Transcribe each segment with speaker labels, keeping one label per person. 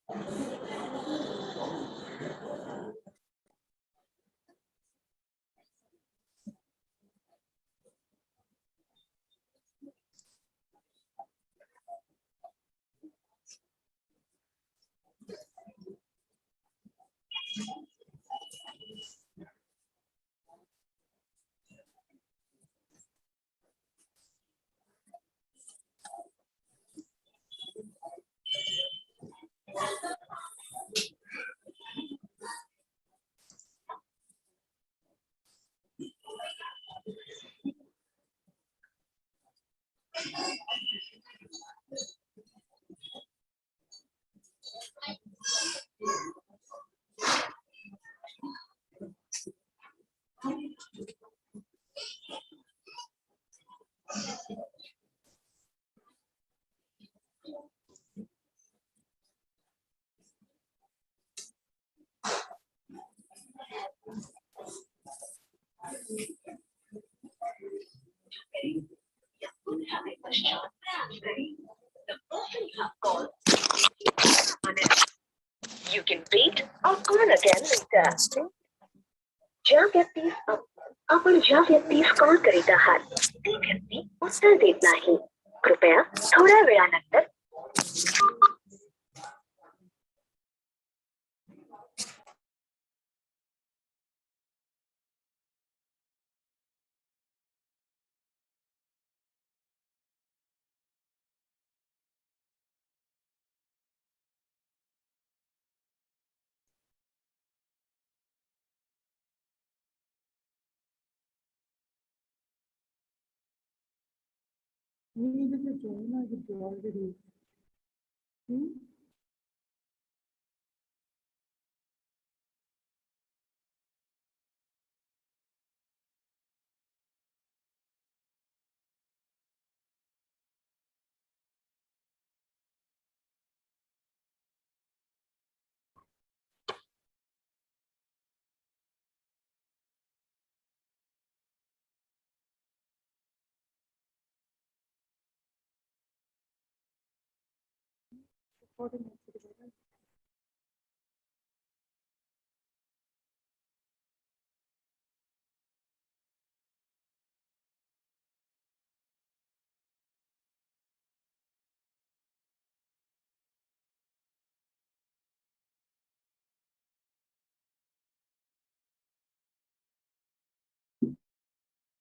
Speaker 1: You can wait or call again later. ज्या व्यक्तीस आपण ज्या व्यक्तीस कॉल करीत आहात ती व्यक्ती उत्तर देत नाही. कृपया थोड्या वेळानंतर
Speaker 2: We needed to join or did you already? Recording activity.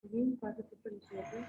Speaker 2: Again, participants here.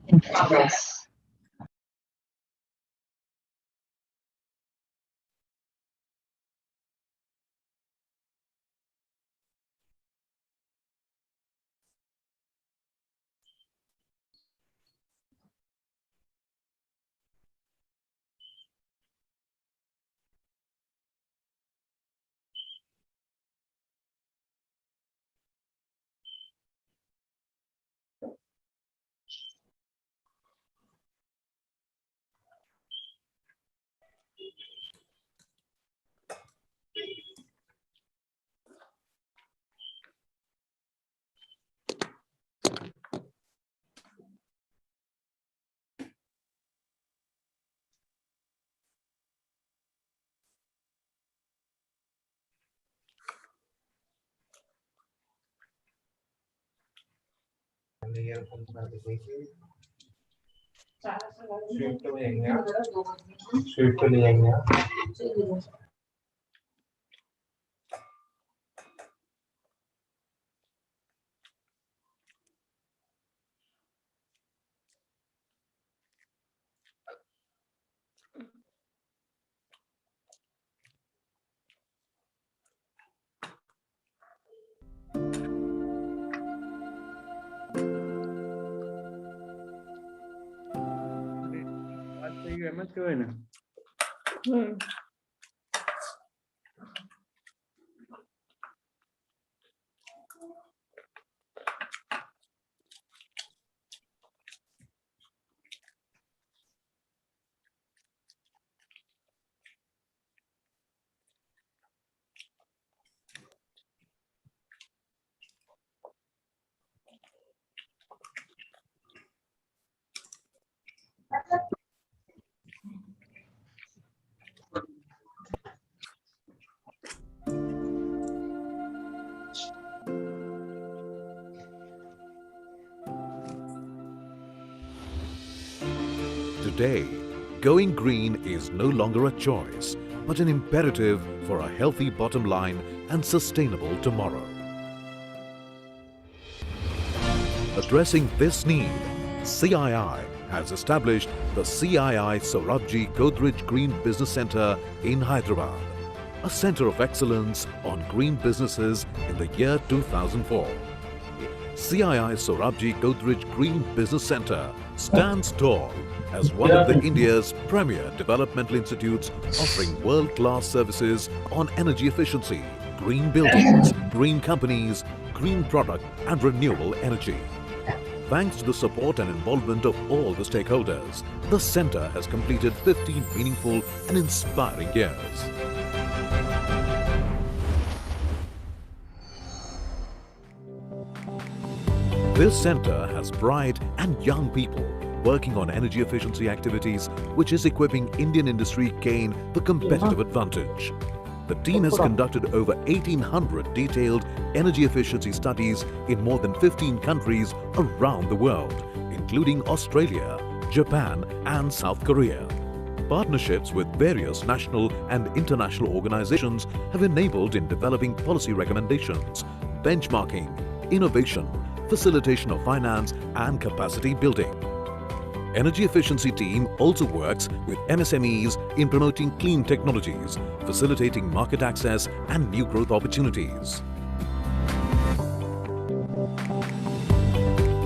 Speaker 3: Yes.
Speaker 2: आज तो ये एमएस क्यों है ना
Speaker 4: Today, going green is no longer a choice, but an imperative for a healthy bottom line and sustainable tomorrow. Addressing this need, CII has established the CII Sorabji Godrej Green Business Centre in Hyderabad, a centre of excellence on green businesses in the year 2004. CII Sorabji Godrej Green Business Centre stands tall as one of the India's premier developmental institutes offering world-class services on energy efficiency, green buildings, green companies, green product and renewable energy. Thanks to the support and involvement of all the stakeholders, the centre has completed 15 meaningful and inspiring years. This centre has bright and young people working on energy efficiency activities, which is equipping Indian industry gain the competitive advantage. The team has conducted over 1,800 detailed energy efficiency studies in more than 15 countries around the world, including Australia, Japan and South Korea. Partnerships with various national and international organizations have enabled in developing policy recommendations, benchmarking, innovation, facilitation of finance and capacity building. Energy efficiency team also works with MSMEs in promoting clean technologies, facilitating market access and new growth opportunities.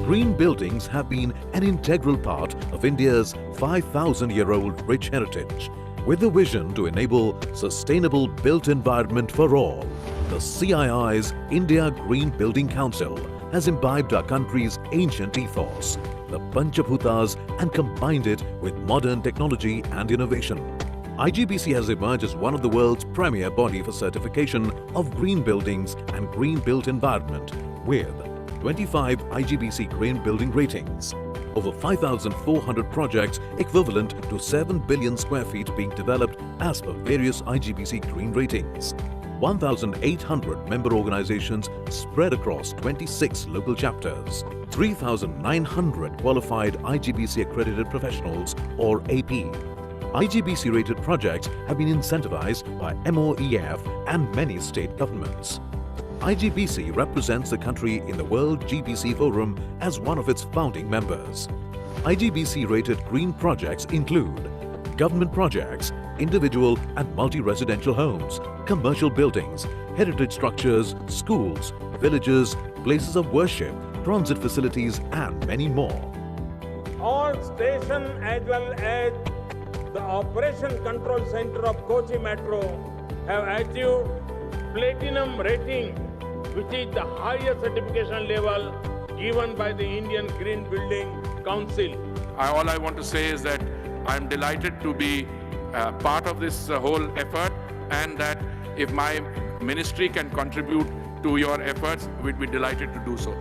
Speaker 4: Green buildings have been an integral part of India's 5,000-year-old rich heritage. With the vision to enable sustainable built environment for all, the CII's India Green Building Council has imbibed our country's ancient ethos, the Panchabhutas, and combined it with modern technology and innovation. IGBC has emerged as one of the world's premier body for certification of green buildings and green built environment with 25 IGBC green building ratings, over 5,400 projects equivalent to 7 billion square feet being developed as per various IGBC green ratings, 1,800 member organizations spread across 26 local chapters, 3,900 qualified IGBC accredited professionals or AP. IGBC rated projects have been incentivized by MOEF and many state governments. IGBC represents the country in the World GBC Forum as one of its founding members. IGBC rated green projects include government projects, individual and multi-residential homes, commercial buildings, heritage structures, schools, villages, places of worship, transit facilities and many more.
Speaker 3: All station as well as the Operation Control Center of Kochi Metro have achieved Platinum rating, which is the highest certification level given by the Indian Green Building Council.
Speaker 5: All I want to say is that I'm delighted to be part of this whole effort, and that if my ministry can contribute to your efforts, we'd be delighted to do so.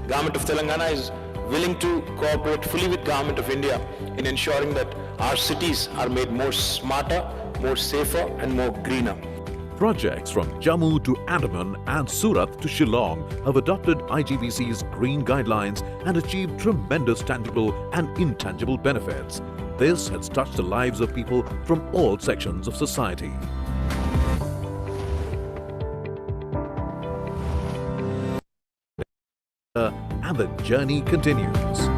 Speaker 6: Government of Telangana is willing to cooperate fully with Government of India in ensuring that our cities are made more smarter, more safer and more greener.
Speaker 4: Projects from Jammu to Andaman and Surat to Shillong have adopted IGBC's green guidelines and achieved tremendous tangible and intangible benefits. This has touched the lives of people from all sections of society. And the journey continues.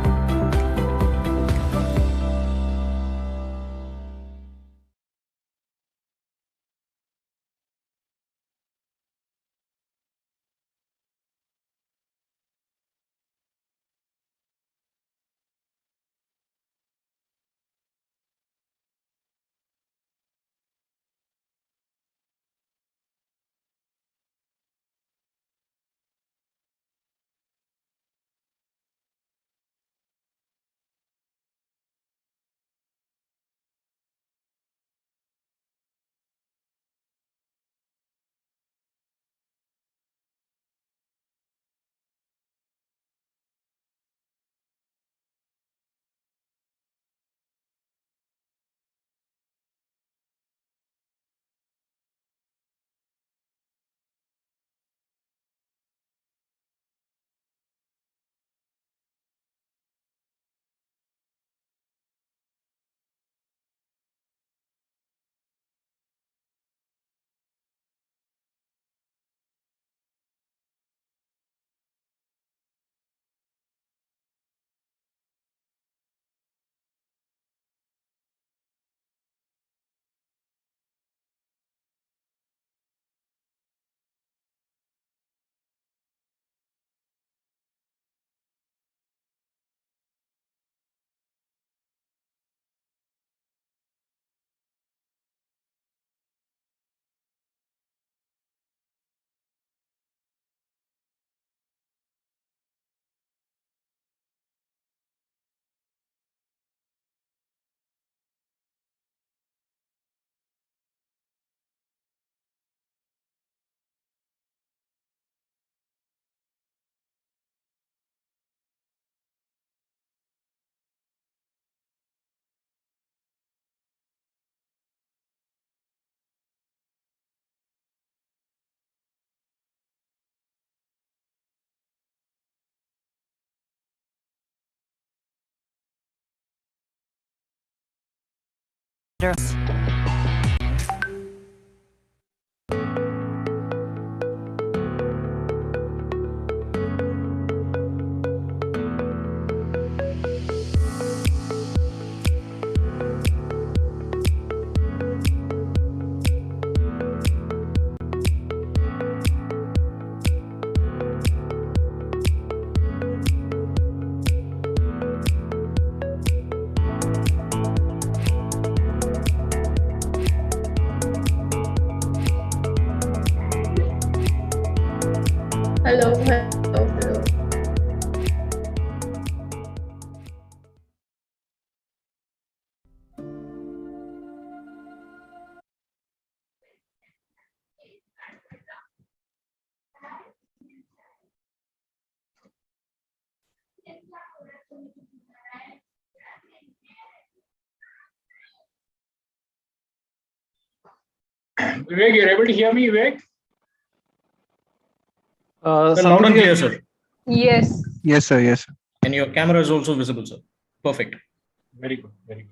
Speaker 7: Hello, hello, hello.
Speaker 8: Vivek, you're able to hear me, Vivek?
Speaker 9: Loud and clear, sir.
Speaker 7: Yes.
Speaker 9: Yes, sir. Yes. And your camera is also visible, sir. Perfect.
Speaker 8: Very good. Very good.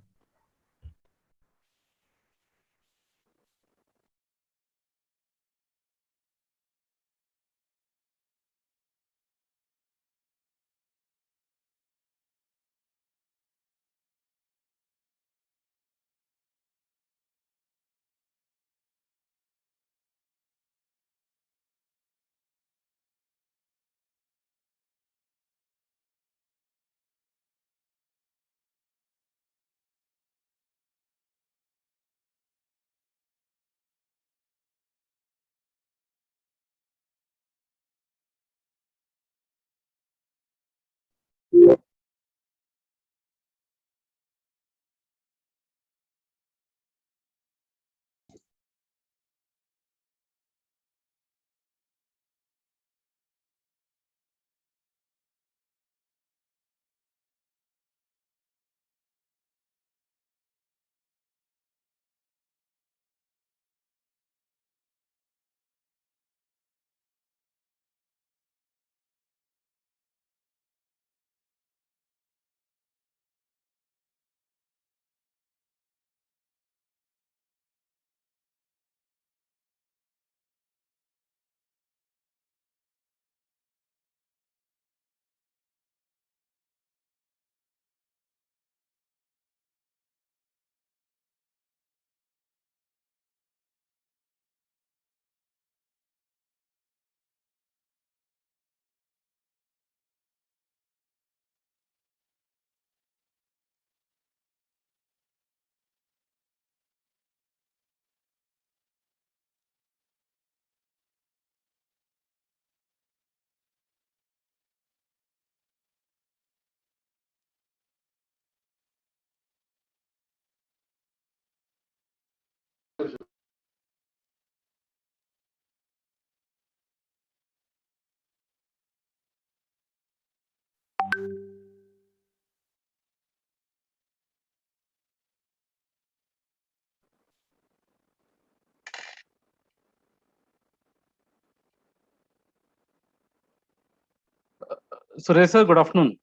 Speaker 10: Suresh sir, good afternoon.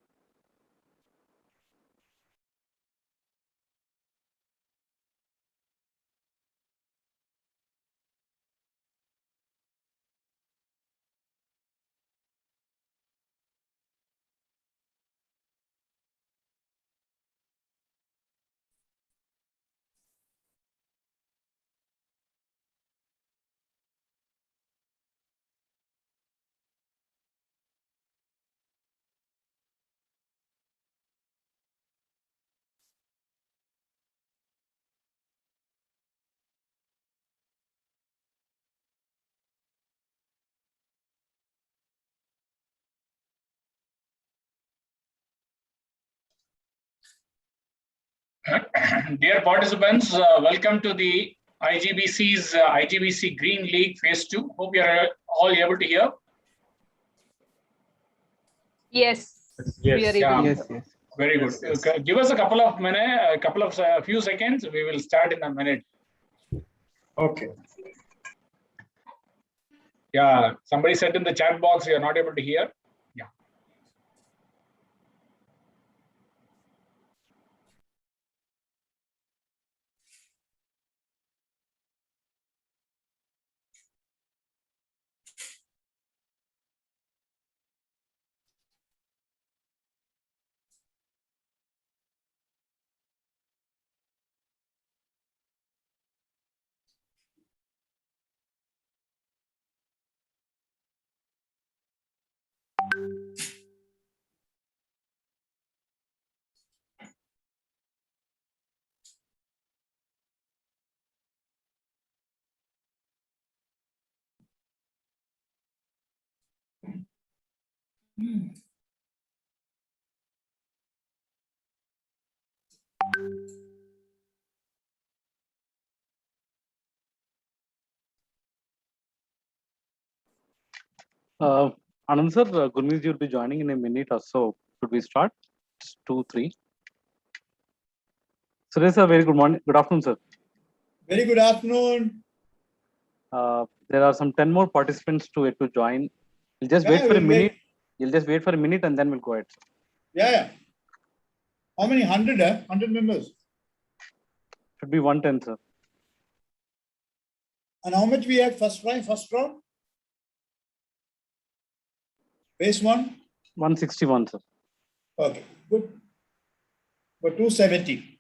Speaker 8: Dear participants, welcome to the IGBC's IGBC Green League Phase 2. Hope you are all able to hear.
Speaker 7: Yes.
Speaker 8: Yes,
Speaker 7: We are
Speaker 8: yeah.
Speaker 7: able to.
Speaker 2: Yes, yes.
Speaker 8: Very good. Okay, give us a couple of minutes, a few seconds. We will start in a minute. Okay. Yeah, somebody said in the chat box you are not able to hear. Yeah.
Speaker 10: Anand sir, Gurmeet will be joining in a minute or so. Should we start? 2, 3. Suresh sir, very good morning. Good afternoon, sir.
Speaker 2: Very good afternoon.
Speaker 10: There are some 10 more participants to join. We'll just wait
Speaker 2: Yeah,
Speaker 10: for a
Speaker 2: we'll
Speaker 10: minute.
Speaker 2: wait.
Speaker 10: You'll just wait for a minute and then we'll go ahead. Sir.
Speaker 2: Yeah, yeah. How many? 100, 100 members.
Speaker 10: Should be 110, sir.
Speaker 2: And how much we have first round? Phase 1?
Speaker 10: 161, sir.
Speaker 2: Okay, good. For 270.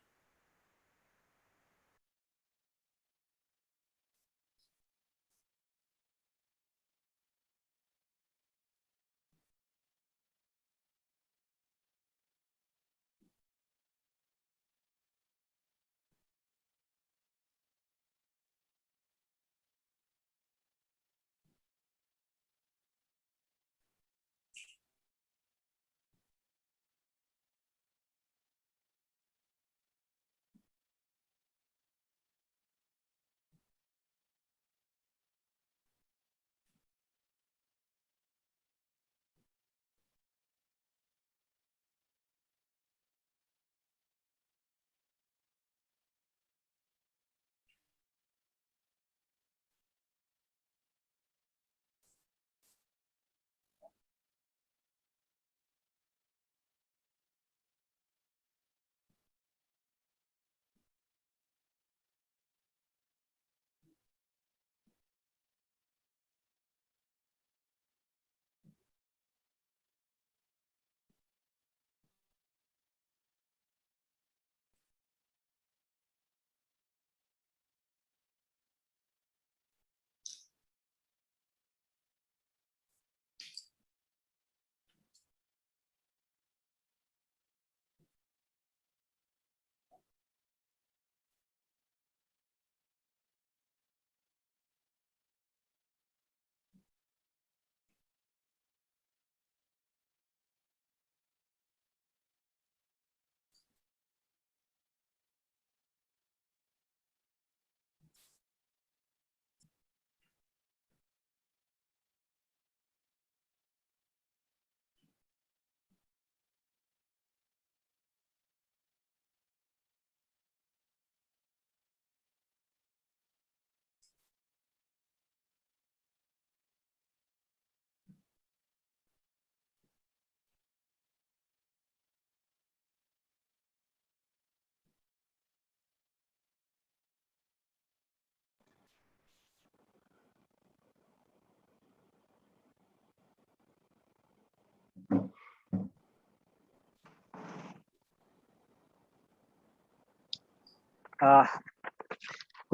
Speaker 10: Good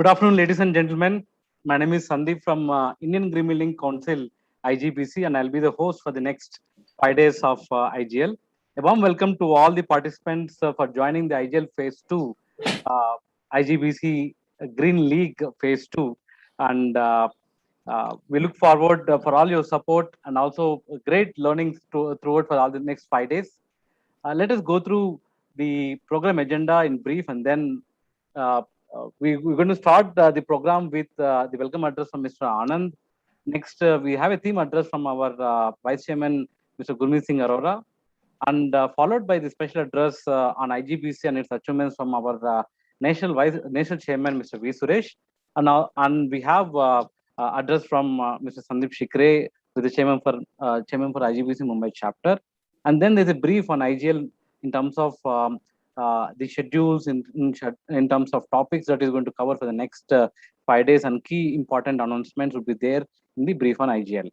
Speaker 10: afternoon, ladies and gentlemen. My name is Sandeep from Indian Green Building Council, IGBC, and I'll be the host for the next 5 days of IGL. A warm welcome to all the participants for joining the IGL Phase 2, IGBC Green League Phase 2. And we look forward for all your support and also great learnings throughout for all the next 5 days. Let us go through the program agenda in brief, and then we're going to start the program with the welcome address from Mr. Anand. Next, we have a theme address from our Vice Chairman, Mr. Gurmeet Singh Arora, and followed by the special address on IGBC and its achievements from our National Chairman, Mr. V. Suresh. And we have address from Mr. Sandeep Sikret, with the Chairman for IGBC Mumbai chapter. And then there's a brief on IGL in terms of the schedules, in terms of topics that is going to cover for the next 5 days, and key important announcements will be there in the brief on IGL.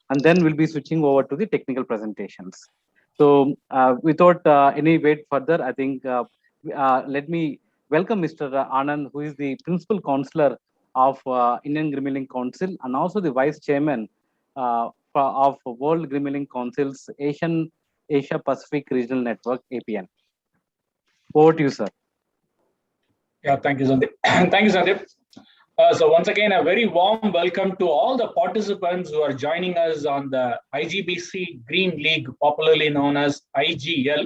Speaker 10: And then we'll be switching over to the technical presentations. So without any wait further, I think let me welcome Mr. Anand, who is the Principal Counselor of Indian Green Building Council and also the Vice Chairman of World Green Building Council's Asia Pacific Regional Network, APN. Over to you, sir.
Speaker 8: Yeah, thank you, Sandeep. Thank you, Sandeep. So once again, a very warm welcome to all the participants who are joining us on the IGBC Green League, popularly known as IGL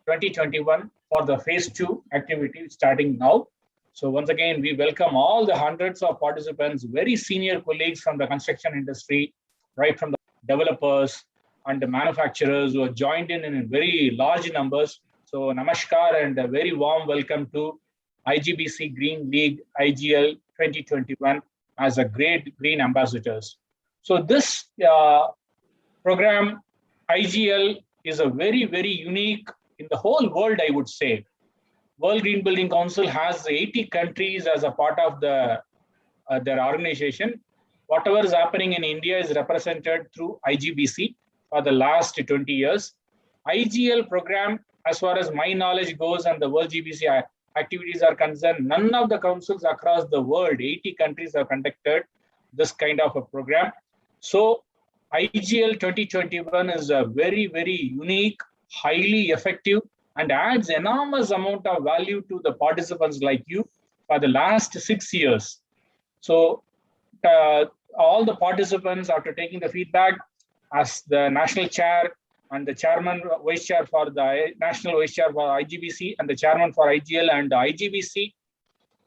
Speaker 8: 2021, for the Phase 2 activity starting now. So once again, we welcome all the hundreds of participants, very senior colleagues from the construction industry, right from the developers and the manufacturers who have joined in very large numbers. So namaskar and a very warm welcome to IGBC Green League IGL 2021 as a great green ambassadors. So this program IGL is a very, very unique in the whole world, I would say. World Green Building Council has 80 countries as a part of their organization. Whatever is happening in India is represented through IGBC for the last 20 years. IGL program, as far as my knowledge goes and the World GBC activities are concerned, none of the councils across the world, 80 countries, have conducted this kind of a program. So IGL 2021 is a very, very unique, highly effective, and adds enormous amount of value to the participants like you for the last 6 years. So all the participants, after taking the feedback, as the national chair and the chairman, vice chair for the national vice chair for IGBC, and the chairman for IGL and the IGBC,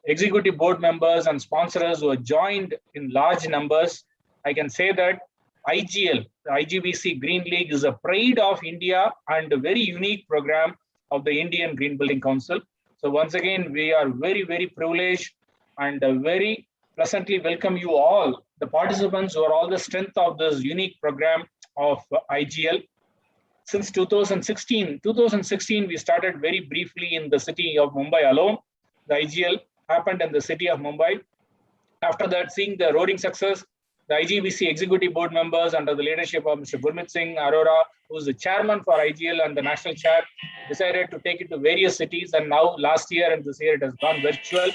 Speaker 8: executive board members and sponsors who have joined in large numbers, I can say that IGL, the IGBC Green League, is a pride of India and a very unique program of the Indian Green Building Council. So once again, we are very, very privileged and very pleasantly welcome you all, the participants who are all the strength of this unique program of IGL. Since 2016, we started very briefly in the city of Mumbai alone. The IGL happened in the city of Mumbai. After that, seeing the roaring success, the IGBC executive board members under the leadership of Mr. Gurmeet Singh Arora, who is the chairman for IGL and the national chair, decided to take it to various cities. And now last year and this year, it has gone virtual.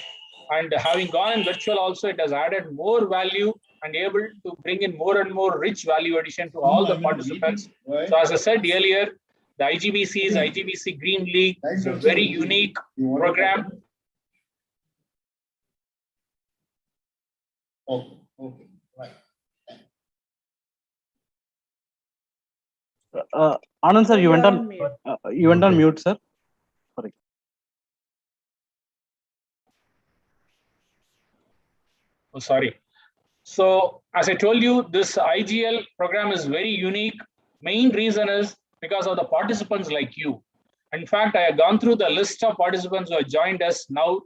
Speaker 8: And having gone in virtual also, it has added more value and able to bring in more and more rich value addition to all the participants. So as I said earlier, the IGBC Green League is a very unique program.
Speaker 9: Okay, right.
Speaker 10: Anand sir, you went on mute, sir. Sorry.
Speaker 8: Oh, sorry. So as I told you, this IGL program is very unique. Main reason is because of the participants like you. In fact, I have gone through the list of participants who have joined us now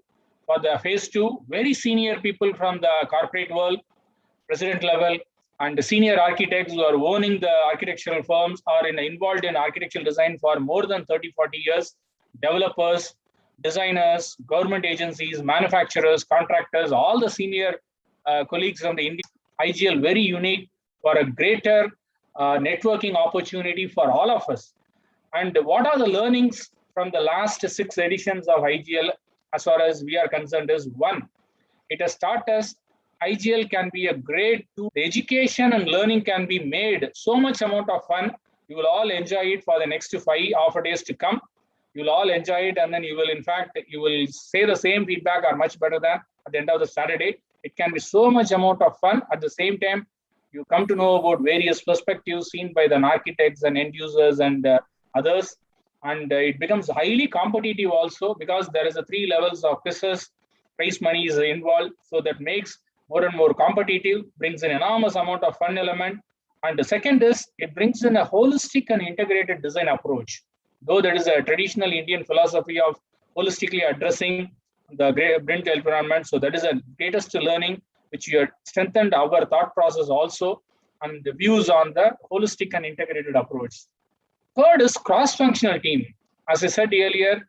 Speaker 8: for the Phase 2, very senior people from the corporate world, president level, and the senior architects who are owning the architectural firms, are involved in architectural design for more than 30, 40 years, developers, designers, government agencies, manufacturers, contractors, all the senior colleagues from the Indian IGL, very unique for a greater networking opportunity for all of us. And what are the learnings from the last 6 editions of IGL as far as we are concerned is one, it has taught us IGL can be a great tool. The education and learning can be made so much amount of fun. You will all enjoy it for the next 5 offer days to come. You will all enjoy it, and then you will, in fact, you will say the same feedback or much better than at the end of the Saturday. It can be so much amount of fun. At the same time, you come to know about various perspectives seen by the architects and end users and others. And it becomes highly competitive also because there is a 3 levels of quizzes, prize money is involved. So that makes more and more competitive, brings an enormous amount of fun element. And the second is, it brings in a holistic and integrated design approach. Though there is a traditional Indian philosophy of holistically addressing the built environment. So that is a greatest learning, which you have strengthened our thought process also, and the views on the holistic and integrated approach. Third is cross-functional team. As I said earlier,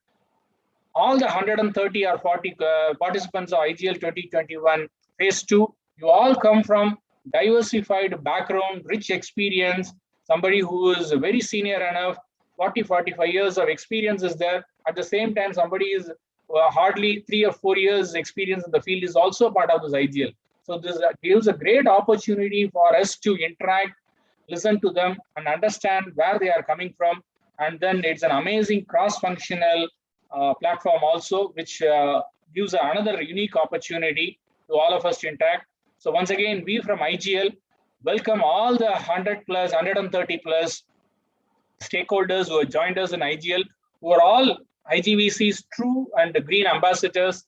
Speaker 8: all the 130 or 40 participants of IGL 2021 Phase 2, you all come from diversified background, rich experience, somebody who is very senior enough, 40, 45 years of experience is there. At the same time, somebody is hardly 3 or 4 years experience in the field is also part of this IGL. So this gives a great opportunity for us to interact, listen to them and understand where they are coming from. And then it's an amazing cross-functional platform also, which gives another unique opportunity to all of us to interact. So once again, we from IGL welcome all the 100 plus, 130 plus stakeholders who have joined us in IGL, who are all IGBC's true and green ambassadors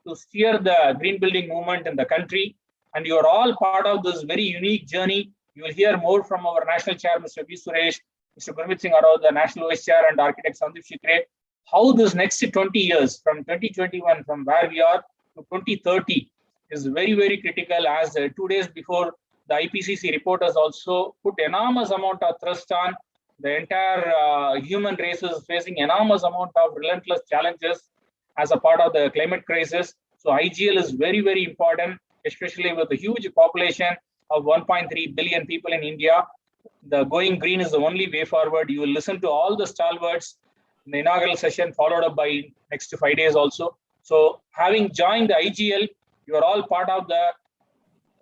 Speaker 8: to steer the green building movement in the country. And you are all part of this very unique journey. You will hear more from our National Chair, Mr. V. Suresh, Mr. Gurmit Singh Arora, the National Vice Chair, and Architect Sandeep Sikret, how this next 20 years from 2021, from where we are to 2030, is very, very critical, as 2 days before the IPCC report has also put enormous amount of thrust on the entire human race is facing enormous amount of relentless challenges as a part of the climate crisis. So IGL is very, very important, especially with the huge population of 1.3 billion people in India. The going green is the only way forward. You will listen to all the stalwarts in the inaugural session, followed up by next 5 days also. So having joined the IGL, you are all part of the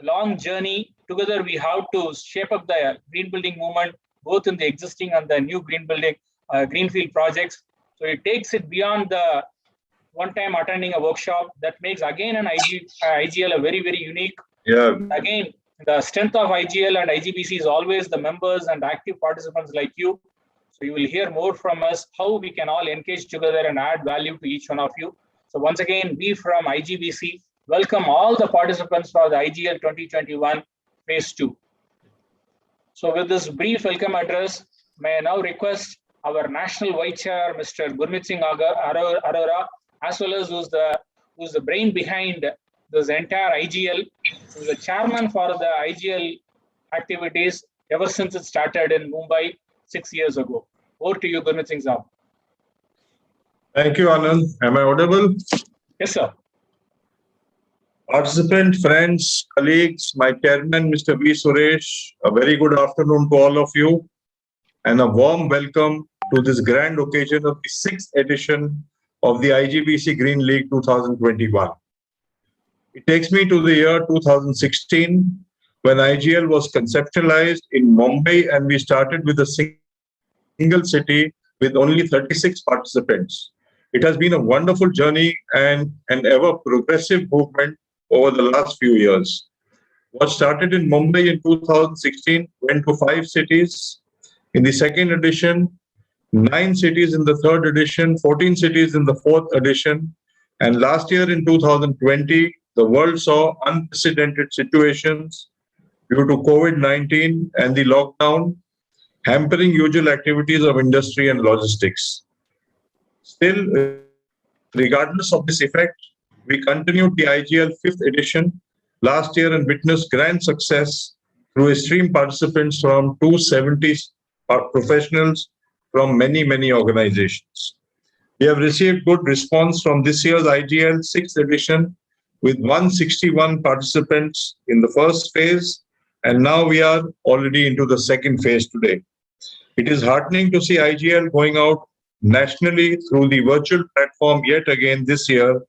Speaker 8: long journey. Together, we have to shape up the green building movement, both in the existing and the new green building, greenfield projects. So it takes it beyond the one time attending a workshop. That makes again an IGL a very, very unique. Yeah. Again, the strength of IGL and IGBC is always the members and active participants like you. So you will hear more from us, how we can all engage together and add value to each one of you. So once again, we from IGBC welcome all the participants for the IGL 2021 Phase 2. So with this brief welcome address, may I now request our National Vice Chair, Mr. Gurmit Singh Arora, as well as who's the brain behind this entire IGL, who's the chairman for the IGL activities ever since it started in Mumbai 6 years ago. Over to you, Gurmit Singh Saab.
Speaker 11: Thank you, Anand. Am I audible?
Speaker 8: Yes, sir.
Speaker 11: Participant, friends, colleagues, my chairman, Mr. V. Suresh, a very good afternoon to all of you, and a warm welcome to this grand occasion of the 6th edition of the IGBC Green League 2021. It takes me to the year 2016, when IGL was conceptualized in Mumbai, and we started with a single city with only 36 participants. It has been a wonderful journey and an ever progressive movement over the last few years. What started in Mumbai in 2016 went to 5 cities in the 2nd edition, 9 cities in the 3rd edition, 14 cities in the 4th edition, and last year in 2020, the world saw unprecedented situations due to COVID-19 and the lockdown, hampering usual activities of industry and logistics. Still, regardless of this effect, we continued the IGL 5th edition last year and witnessed grand success through extreme participants from 270 professionals from many, many organizations. We have received good response from this year's IGL 6th edition with 161 participants in the first phase and now we are already into the second phase today. It is heartening to see IGL going out nationally through the virtual platform yet again this year,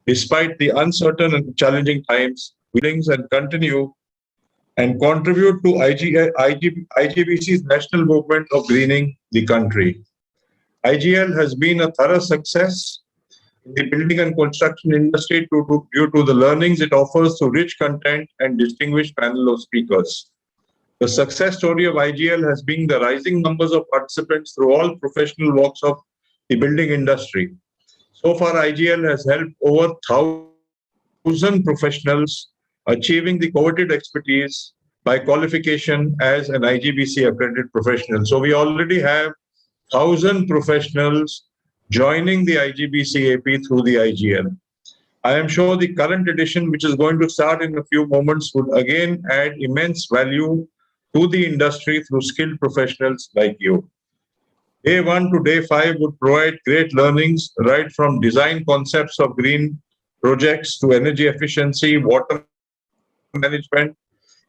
Speaker 11: despite the uncertain and challenging times, and continue and contribute to IGBC's national movement of greening the country. IGL has been a thorough success in the building and construction industry due to the learnings it offers through rich content and distinguished panel of speakers. The success story of IGL has been the rising numbers of participants through all professional walks of the building industry. So far, IGL has helped over 1,000 professionals achieving the coveted expertise by qualification as an IGBC accredited professional. So we already have 1,000 professionals joining the IGBC AP through the IGL. I am sure the current edition, which is going to start in a few moments, would again add immense value to the industry through skilled professionals like you. Day 1 to day 5 would provide great learnings right from design concepts of green projects to energy efficiency, water management,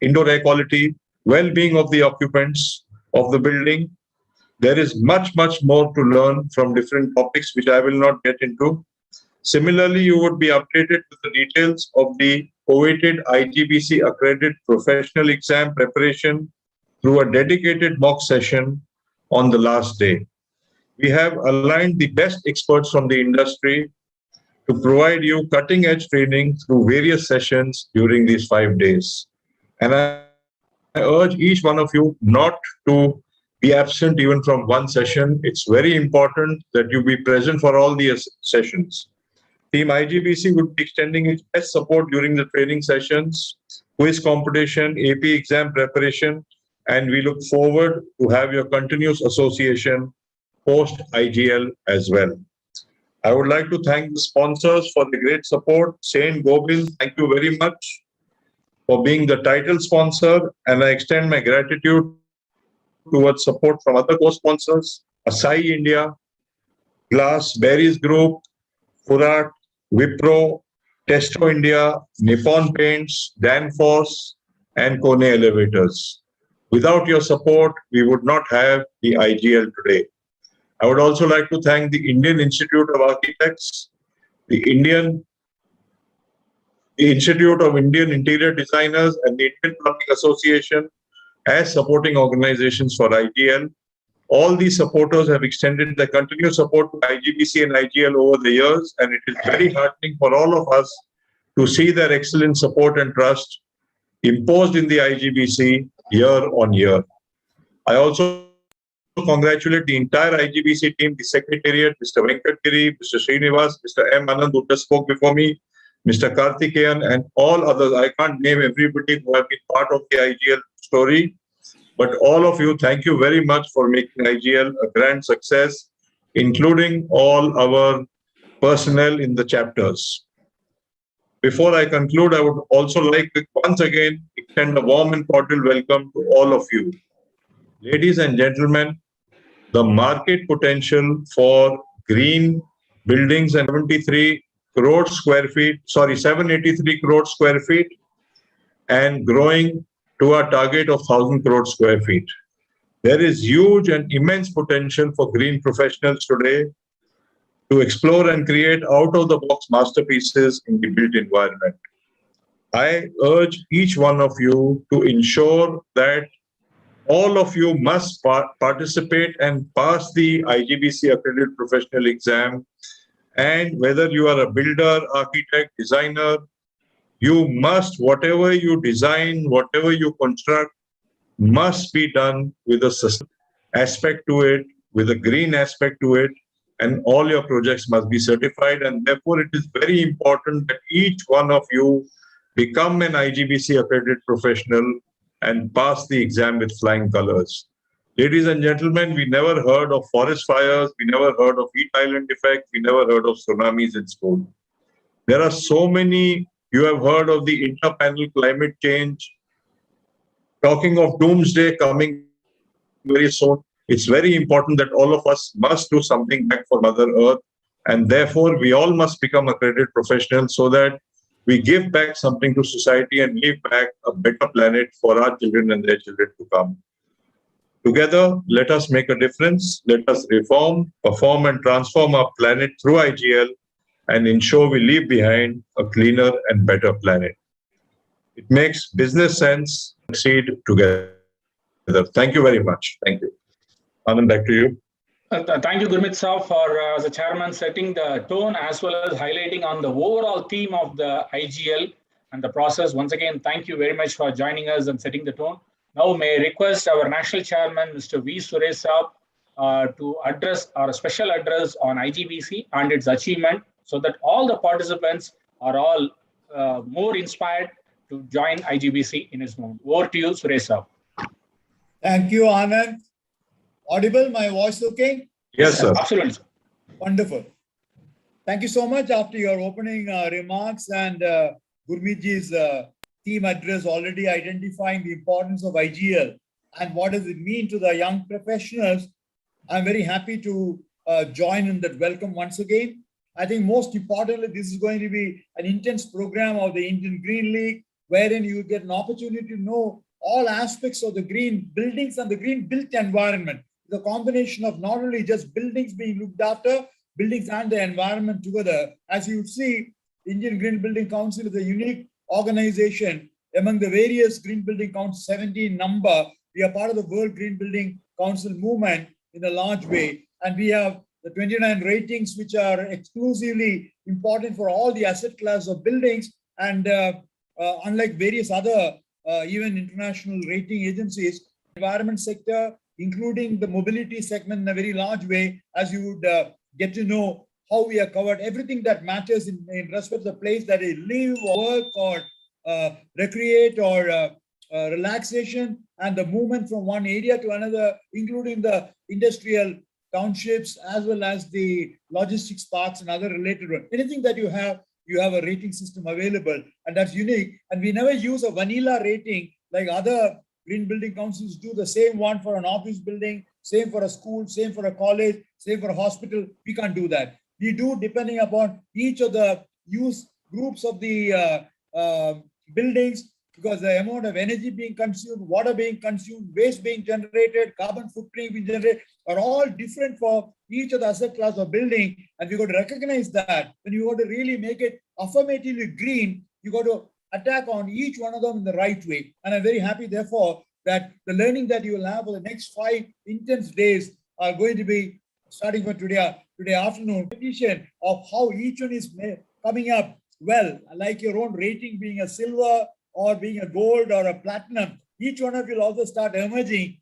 Speaker 11: indoor air quality, well-being of the occupants of the building. There is much more to learn from different topics, which I will not get into. Similarly, you would be updated with the details of the coveted IGBC accredited professional exam preparation through a dedicated mock session on the last day. We have aligned the best experts from the industry to provide you cutting-edge training through various sessions during these 5 days. And I urge each one of you not to be absent even from one session. It's very important that you be present for all the sessions. Team IGBC would be extending its best support during the training sessions, quiz competition, AP exam preparation, and we look forward to have your continuous association post IGL as well. I would like to thank the sponsors for the great support. Saint Gobind, thank you very much for being the title sponsor, and I extend my gratitude towards support from other co-sponsors, Asai India, Glass, Berries Group, Furat, Wipro, Testo India, Nippon Paints, Danfoss, and Kone Elevators. Without your support, we would not have the IGL today. I would also like to thank the Indian Institute of Architects, the Institute of Indian Interior Designers, and the Indian Plumbing Association as supporting organizations for IGL. All these supporters have extended their continued support to IGBC and IGL over the years, and it is very heartening for all of us to see their excellent support and trust imposed in the IGBC year on year. I also congratulate the entire IGBC team, the Secretariat, Mr. Venkatgiri, Mr. Srinivas, Mr. M. Anand, who just spoke before me, Mr. Karthikeyan, and all others. I can't name everybody who have been part of the IGL story, but all of you, thank you very much for making IGL a grand success, including all our personnel in the chapters. Before I conclude, I would also like to once again extend a warm and cordial welcome to all of you. Ladies and gentlemen, the market potential for green buildings and 783 crore square feet and growing to a target of 1,000 crore square feet. There is huge and immense potential for green professionals today to explore and create out-of-the-box masterpieces in the built environment. I urge each one of you to ensure that all of you must participate and pass the IGBC accredited professional exam. And whether you are a builder, architect, designer, you must, whatever you design, whatever you construct, must be done with a sustainable aspect to it, with a green aspect to it, and all your projects must be certified. And therefore, it is very important that each one of you become an IGBC accredited professional and pass the exam with flying colors. Ladies and gentlemen, we never heard of forest fires, we never heard of heat island effect, we never heard of tsunamis in school. There are so many. You have heard of the interpanel climate change. Talking of doomsday coming very soon, it's very important that all of us must do something back for Mother Earth, and therefore we all must become accredited professionals so that we give back something to society and leave back a better planet for our children and their children to come. Together, let us make a difference. Let us reform, perform, and transform our planet through IGL and ensure we leave behind a cleaner and better planet. It makes business sense to succeed together. Thank you very much. Thank you. Anand, back to you.
Speaker 8: Thank you, Gurmeet Saab, for as a chairman setting the tone as well as highlighting on the overall theme of the IGL and the process. Once again, thank you very much for joining us and setting the tone. Now, may I request our national chairman, Mr. V. Suresh Saab, to address our special address on IGBC and its achievement so that all the participants are all more inspired to join IGBC in its movement. Over to you, Suresh Saab.
Speaker 12: Thank you, Anand. Audible, my voice okay?
Speaker 11: Yes, sir.
Speaker 8: Absolutely.
Speaker 12: Wonderful. Thank you so much. After your opening remarks and Gurmeetji's theme address already identifying the importance of IGL and what does it mean to the young professionals, I'm very happy to join in that welcome once again. I think most importantly, this is going to be an intense program of the Indian Green League, wherein you get an opportunity to know all aspects of the green buildings and the green built environment. The combination of not only just buildings being looked after, buildings and the environment together. As you see, the Indian Green Building Council is a unique organization among the various Green Building Council 17 number. We are part of the World Green Building Council movement in a large way. And we have the 29 ratings, which are exclusively important for all the asset class of buildings. And unlike various other even international rating agencies, environment sector, including the mobility segment in a very large way, as you would get to know how we are covered, everything that matters in respect of the place that they live, work, or recreate, or relaxation, and the movement from one area to another, including the industrial townships, as well as the logistics parks and other related ones. Anything that you have a rating system available, and that's unique. And we never use a vanilla rating like other green building councils do, the same one for an office building, same for a school, same for a college, same for a hospital. We can't do that. We do depending upon each of the use groups of the buildings, because the amount of energy being consumed, water being consumed, waste being generated, carbon footprint being generated are all different for each of the asset class of building. And we got to recognize that when you want to really make it affirmatively green, you got to attack on each one of them in the right way. And I'm very happy, therefore, that the learning that you will have for the next 5 intense days are going to be starting from today afternoon, repetition of how each one is coming up well, like your own rating being a silver or being a gold or a platinum. Each one of you will also start emerging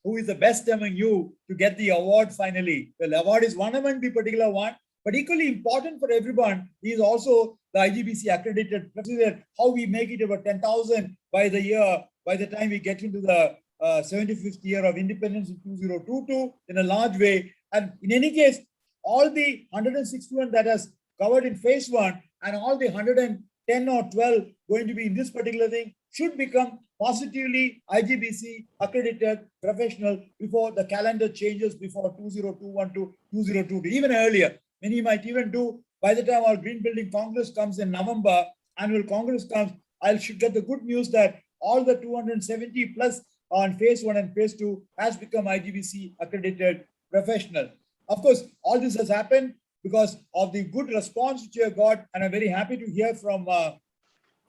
Speaker 12: who is the best among you to get the award finally. The award is one among the particular one, but equally important for everyone is also the IGBC accredited procedure, how we make it about 10,000 by the time we get into the 75th year of independence in 2022 in a large way. And in any case, all the 161 that has covered in phase 1 and all the 110 or 12 going to be in this particular thing should become positively IGBC accredited professional before the calendar changes before 2021 to 2022, even earlier. Many might even do by the time our Green Building Congress comes in November, annual Congress comes, I should get the good news that all the 270 plus on phase 1 and phase 2 has become IGBC accredited professional. Of course, all this has happened because of the good response which you have got, and I'm very happy to hear from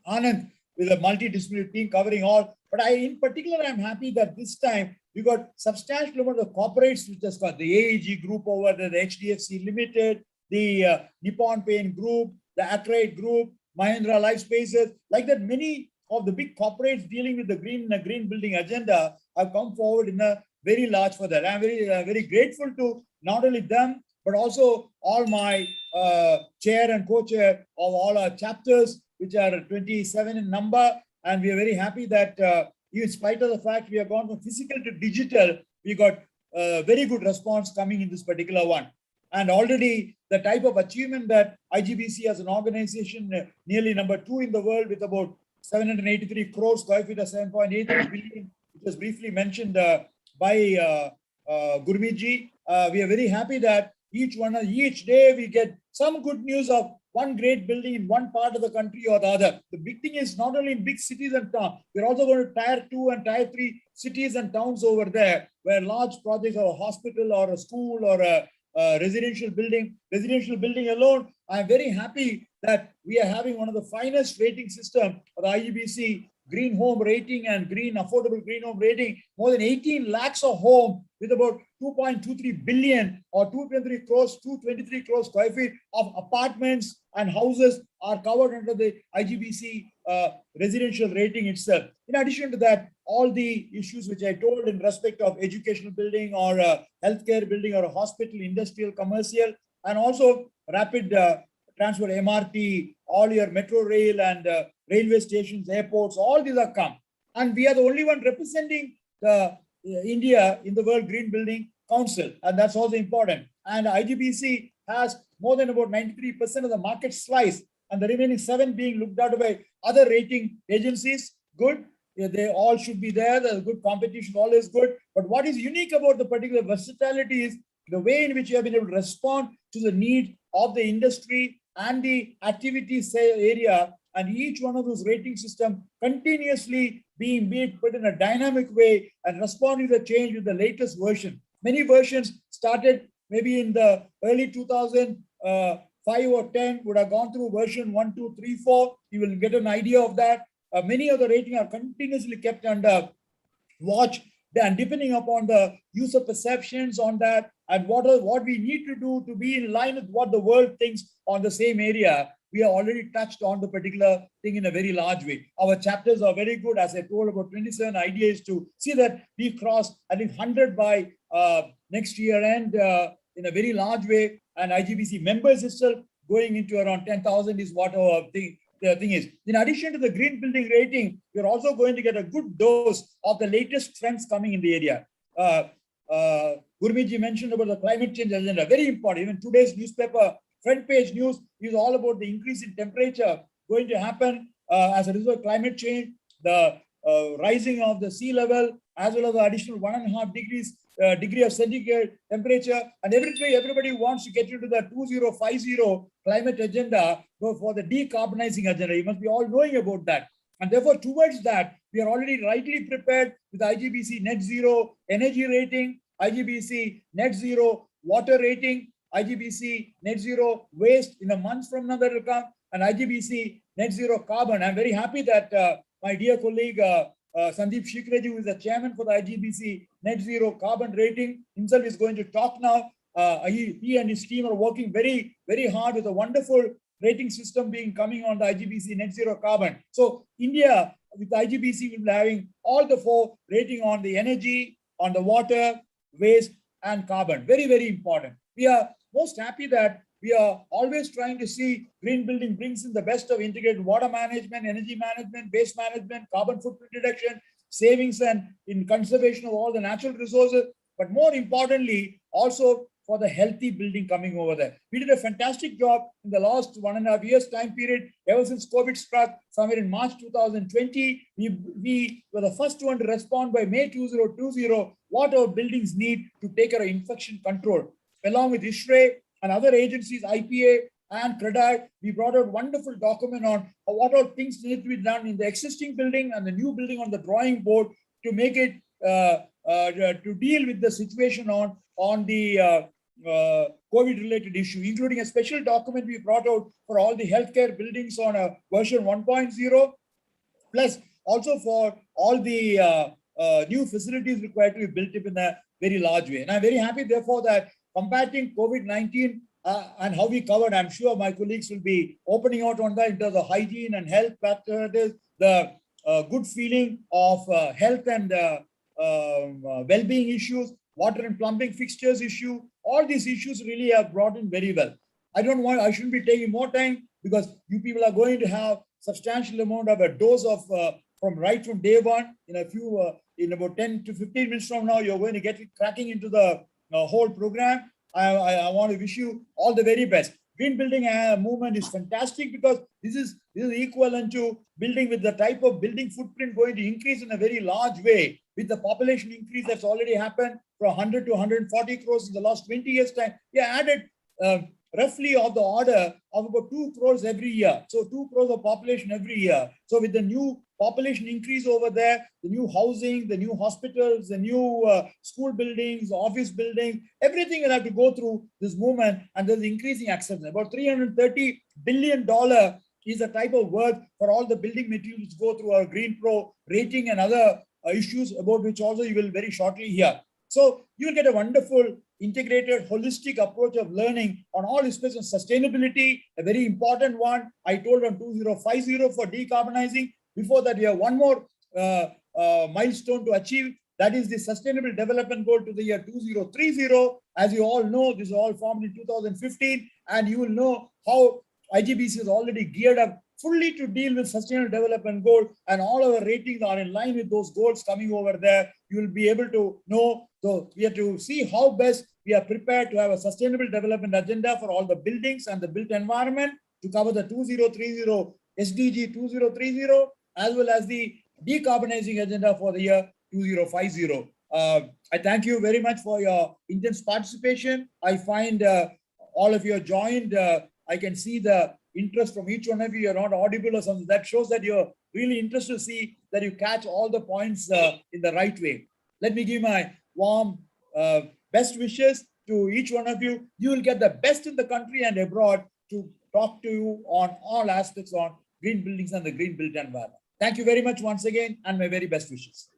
Speaker 12: Anand with a multidisciplinary team covering all. But in particular, I'm happy that this time we got substantial amount of corporates which has got the AEG group over there, the HDFC Limited, the Nippon Paint Group, the Accurate Group, Mahindra Life Spaces, like that many of the big corporates dealing with the green building agenda have come forward in a very large for that. I'm very grateful to not only them, but also all my chair and co-chair of all our chapters, which are 27 in number. And we are very happy that in spite of the fact we have gone from physical to digital, we got very good response coming in this particular one. And already the type of achievement that IGBC as an organization, nearly number 2 in the world with about 783 crores, square feet of 7.8 billion, which was briefly mentioned by Gurmeetji. We are very happy that Each day we get some good news of one great building in one part of the country or the other. The big thing is not only in big cities and towns, we're also going to tier 2 and tier 3 cities and towns over there, where large projects of a hospital or a school or a residential building alone. I'm very happy that we are having one of the finest rating system of the IGBC green home rating and affordable green home rating. More than 18 lakhs of home with about 2.23 billion or 223 crores square feet of apartments and houses are covered under the IGBC residential rating itself. In addition to that, all the issues which I told in respect of educational building or a healthcare building or a hospital, industrial, commercial, and also rapid transfer MRT, all your metro rail and railway stations, airports, all these are come. And we are the only one representing the India in the World Green Building Council. And that's also important. And IGBC has more than about 93% of the market slice, and the remaining 7 being looked at by other rating agencies. Good. They all should be there. The good competition, always good. But what is unique about the particular versatility is the way in which you have been able to respond to the need of the industry and the activities area, and each one of those rating systems continuously being put in a dynamic way and responding to the change with the latest version. Many versions started maybe in the early 2005 or 10, would have gone through version 1, 2, 3, 4. You will get an idea of that. Many of the ratings are continuously kept under watch, and depending upon the user perceptions on that and what we need to do to be in line with what the world thinks on the same area, we have already touched on the particular thing in a very large way. Our chapters are very good. As I told, about 27 ideas to see that we cross, I think, 100 by next year end in a very large way. And IGBC members itself going into around 10,000 is what our thing. The thing is, in addition to the green building rating, we're also going to get a good dose of the latest trends coming in the area. Gurmeet mentioned about the climate change agenda, very important. Even today's newspaper front page news is all about the increase in temperature going to happen as a result of climate change, the rising of the sea level, as well as the additional 1.5 degree of centigrade temperature, and everybody wants to get into the 2050 climate agenda for the decarbonizing agenda. You must be all knowing about that. And therefore, towards that, we are already rightly prepared with IGBC net zero energy rating, IGBC net zero water rating, IGBC net zero waste in a month from now that will come, and IGBC net zero carbon. I'm very happy that my dear colleague Sandeep Sikret, who is the chairman for the IGBC net zero carbon rating, himself is going to talk now. He and his team are working very, very hard with a wonderful rating system being coming on the IGBC net zero carbon. So India with IGBC will be having all the 4 rating on the energy, on the water, waste, and carbon. Very, very important. We are most happy that we are always trying to see green building brings in the best of integrated water management, energy management, waste management, carbon footprint reduction, savings, and in conservation of all the natural resources. But more importantly, also for the healthy building coming over there. We did a fantastic job in the last 1.5 years time period, ever since COVID struck somewhere in March 2020. We were the first one to respond by May 2020 what our buildings need to take care of infection control. Along with ISHRE and other agencies, IPA and CREDAI, we brought out a wonderful document on what all things need to be done in the existing building and the new building on the drawing board to make it, to deal with the situation on the COVID-related issue, including a special document we brought out for all the healthcare buildings on a version 1.0, plus also for all the new facilities required to be built up in a very large way. And I'm very happy, therefore, that combating COVID-19 and how we covered, I'm sure my colleagues will be opening out on that in terms of hygiene and health factors, the good feeling of health and well-being issues, water and plumbing fixtures issue. All these issues really are brought in very well. I shouldn't be taking more time because you people are going to have substantial amount of a dose of from day one. In about 10 to 15 minutes from now, you're going to get it cracking into the whole program. I want to wish you all the very best. green building movement is fantastic because this is equivalent to building with the type of building footprint going to increase in a very large way with the population increase that's already happened from 100 to 140 crores in the last 20 years time. We added roughly of the order of about 2 crores every year. So 2 crores of population every year. So with the new population increase over there, the new housing, the new hospitals, the new school buildings, office buildings, everything will have to go through this movement, and there's increasing acceptance. About $330 billion is the type of work for all the building materials which go through our Green Pro rating and other issues about which also you will very shortly hear. So you will get a wonderful integrated holistic approach of learning on all aspects of sustainability, a very important one. I told on 2050 for decarbonizing. Before that, we have one more milestone to achieve. That is the Sustainable Development Goal to the year 2030. As you all know, this is all formed in 2015, and you will know how IGBC is already geared up fully to deal with Sustainable Development Goal, and all our ratings are in line with those goals coming over there. You will be able to know. So we have to see how best we are prepared to have a sustainable development agenda for all the buildings and the built environment to cover the 2030 SDG 2030, as well as the decarbonizing agenda for the year 2050. I thank you very much for your intense participation. I find all of you are joined. I can see the interest from each one of you. You're not audible or something. That shows that you're really interested to see that you catch all the points in the right way. Let me give my warm best wishes to each one of you. You will get the best in the country and abroad to talk to you on all aspects on green buildings and the green built environment. Thank you very much once again, and my very best wishes.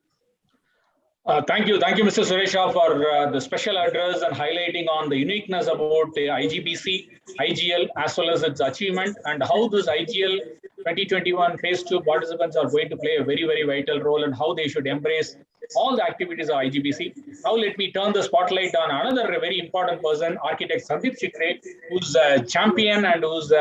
Speaker 8: Thank you, Mr. Suresha, for the special address and highlighting on the uniqueness about the IGBC, IGL, as well as its achievement, and how this IGL 2021 Phase 2 participants are going to play a very, very vital role, and how they should embrace all the activities of IGBC. Now let me turn the spotlight on another very important person, architect Sandeep Sikret, who's a champion and who's